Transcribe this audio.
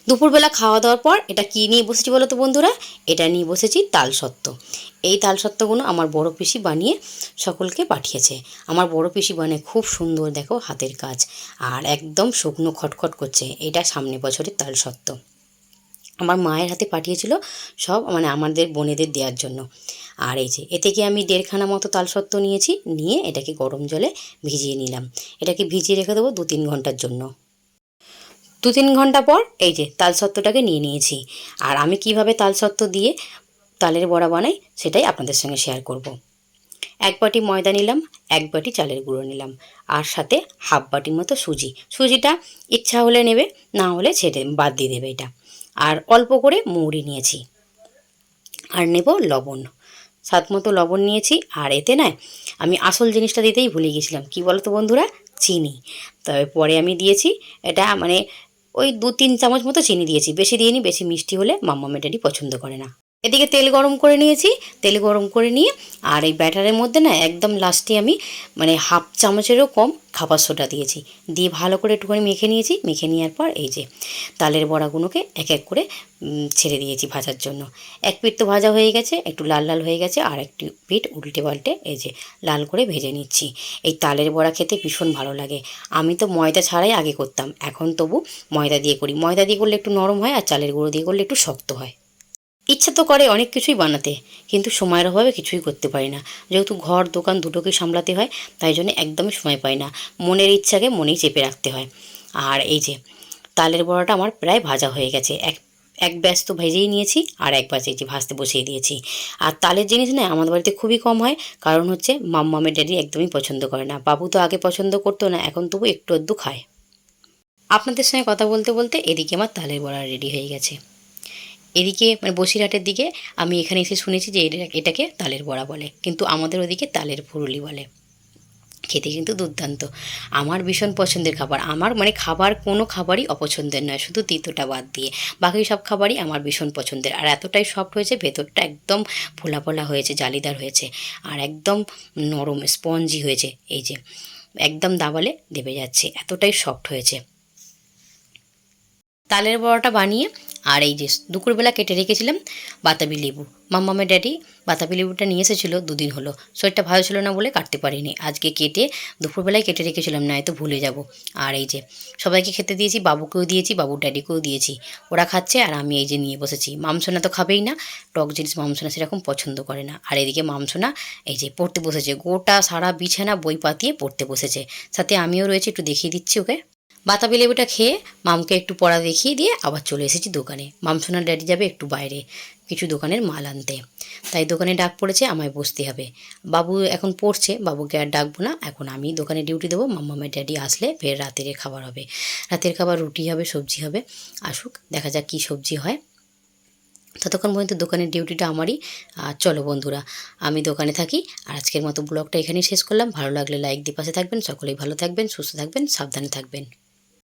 দুপুরবেলা খাওয়া দাওয়ার পর এটা কী নিয়ে বসেছি বলো তো বন্ধুরা? এটা নিয়ে বসেছি তালসত্ত্ব। এই তালসত্ত্বগুলো আমার বড় পিসি বানিয়ে সকলকে পাঠিয়েছে। আমার বড় পিসি বানায় খুব সুন্দর, দেখো হাতের কাজ, আর একদম শুকনো খটখট করছে। এটা সামনে বছরের তালসত্ত্ব আমার মায়ের হাতে পাঠিয়েছিল সব, মানে আমাদের বোনেদের দেওয়ার জন্য। আর এই যে এতে কি আমি 1.5খানা মতো তালসত্ত্ব নিয়েছি, নিয়ে এটাকে গরম জলে ভিজিয়ে নিলাম। এটাকে ভিজিয়ে রেখে দেবো 2-3 ঘন্টার জন্য। 2-3 ঘন্টা পর এই যে তালসত্ত্বটাকে নিয়ে নিয়েছি। আর আমি কিভাবে তালসত্ত্ব দিয়ে তালের বড়া বানাই সেটাই আপনাদের সঙ্গে শেয়ার করব। 1 বাটি ময়দা নিলাম, 1 বাটি চালের গুঁড়ো নিলাম, আর সাথে হাফ বাটির মতো সুজি। সুজিটা ইচ্ছা হলে নেবে, না হলে ছেড়ে বাদ দিয়ে দেবে এটা। আর অল্প করে মৌরি নিয়েছি, আর নেব লবণ, স্বাদ মতো লবণ নিয়েছি। আর এতে না আমি আসল জিনিসটা দিতেই ভুলে গেছিলাম, কি বলো তো বন্ধুরা? চিনি। তবে পরে আমি দিয়েছি, এটা মানে ওই 2-3 চামচ মতো চিনি দিয়েছি, বেশি দিইনি, বেশি মিষ্টি হলে মাম্মামের ড্যাডি পছন্দ করে না। এদিকে তেল গরম করে নিয়েছি, তেল গরম করে নিয়ে আর এই ব্যাটারের মধ্যে না একদম লাস্টে আমি মানে হাফ চামচেরও কম খাবার সোডা দিয়েছি, দিয়ে ভালো করে একটুখানি মেখে নিয়েছি। মেখে নেওয়ার পর এই যে তালের বড়াগুলোকে এক এক করে ছেড়ে দিয়েছি ভাজার জন্য। এক পিঠ তো ভাজা হয়ে গেছে, একটু লাল লাল হয়ে গেছে, আর একটু পিঠ উল্টে পাল্টে এই যে লাল করে ভেজে নিচ্ছি। এই তালের বড়া খেতে ভীষণ ভালো লাগে। আমি তো ময়দা ছাড়াই আগে করতাম, এখন তবু ময়দা দিয়ে করি। ময়দা দিয়ে করলে একটু নরম হয়, আর চালের গুঁড়ো দিয়ে করলে একটু শক্ত হয়। ইচ্ছে তো করে অনেক কিছুই বানাতে, কিন্তু সময়ের অভাবে কিছুই করতে পারি না। যেহেতু ঘর দোকান দুটোকে সামলাতে হয়, তাই জন্য একদমই সময় পাই না। মনের ইচ্ছাকে মনেই চেপে রাখতে হয়। আর এই যে তালের বড়াটা আমার প্রায় ভাজা হয়ে গেছে। এক এক ব্যাস তো ভেজেই নিয়েছি, আর এক ব্যাস এই যে ভাজতে বসিয়ে দিয়েছি। আর তালের জিনিস না আমাদের বাড়িতে খুবই কম হয়, কারণ হচ্ছে মাম্মামের ড্যাডি একদমই পছন্দ করে না। বাবু তো আগে পছন্দ করতো না, এখন তবু একটু আধটু খায়। আপনাদের সঙ্গে কথা বলতে বলতে এদিকে আমার তালের বড়া রেডি হয়ে গেছে। এদিকে মানে বসিরহাটের দিকে আমি এখানে এসে শুনেছি যে এটাকে তালের বড়া বলে, কিন্তু আমাদের ওদিকে তালের ফুরুলি বলে। খেতে কিন্তু দুর্দান্ত। আমার ভীষণ পছন্দের খাবার। আমার মানে খাবার কোনো খাবারই অপছন্দের নয়, শুধু তিতোটা বাদ দিয়ে। বাকি সব খাবারই আমার ভীষণ পছন্দের। আর এতটাই সফট হয়েছে, ভেতরটা একদম ফোলা ফোলা হয়েছে, জালিদার হয়েছে, আর একদম নরম স্পঞ্জি হয়েছে। এই যে একদম দাবালে দেবে যাচ্ছে, এতটাই সফট হয়েছে তালের বড়াটা বানিয়ে। আর এই যে দুপুরবেলা কেটে রেখেছিলাম বাতাবি লেবু। মাম্মামের ড্যাডি বাতাবি লেবুটা নিয়ে এসেছিল, 2 দিন হলো। শরীরটা ভালো ছিল না বলে কাটতে পারিনি। আজকে কেটে দুপুরবেলায় কেটে রেখেছিলাম, না তো ভুলে যাব। আর এই যে সবাইকে খেতে দিয়েছি, বাবুকেও দিয়েছি, বাবুর ড্যাডিকেও দিয়েছি। ওরা খাচ্ছে, আর আমি এই যে নিয়ে বসেছি। মামসোনা তো খাবেই না, টক জিনিস মামসোনা সেরকম পছন্দ করে না। আর এদিকে মামসোনা এই যে পড়তে বসেছে, গোটা সারা বিছানা বই পাতিয়ে পড়তে বসেছে। সাথে আমিও রয়েছে, একটু দেখিয়ে দিচ্ছি ওকে। বাতাবি লেবুটা খেয়ে মামকে একটু পড়া দেখিয়ে দিয়ে আবার চলে এসেছি দোকানে। মামসোনার ড্যাডি যাবে একটু বাইরে কিছু দোকানের মাল আনতে, তাই দোকানে ডাক পড়েছে, আমায় বসতে হবে। বাবু এখন পড়ছে, বাবুকে আর ডাকবো না, এখন আমি দোকানে ডিউটি দেবো। মাম্মামের ড্যাডি আসলে ফের রাতের খাবার হবে। রাতের খাবার রুটি হবে, সবজি হবে। আসুক, দেখা যাক কী সবজি হয়। ততক্ষণ পর্যন্ত দোকানের ডিউটিটা আমারই। আর চলো বন্ধুরা, আমি দোকানে থাকি। আর আজকের মতো ব্লগটা এখানেই শেষ করলাম। ভালো লাগলে লাইক দিয়ে পাশে থাকবেন। সকলেই ভালো থাকবেন, সুস্থ থাকবেন, সাবধানে থাকবেন।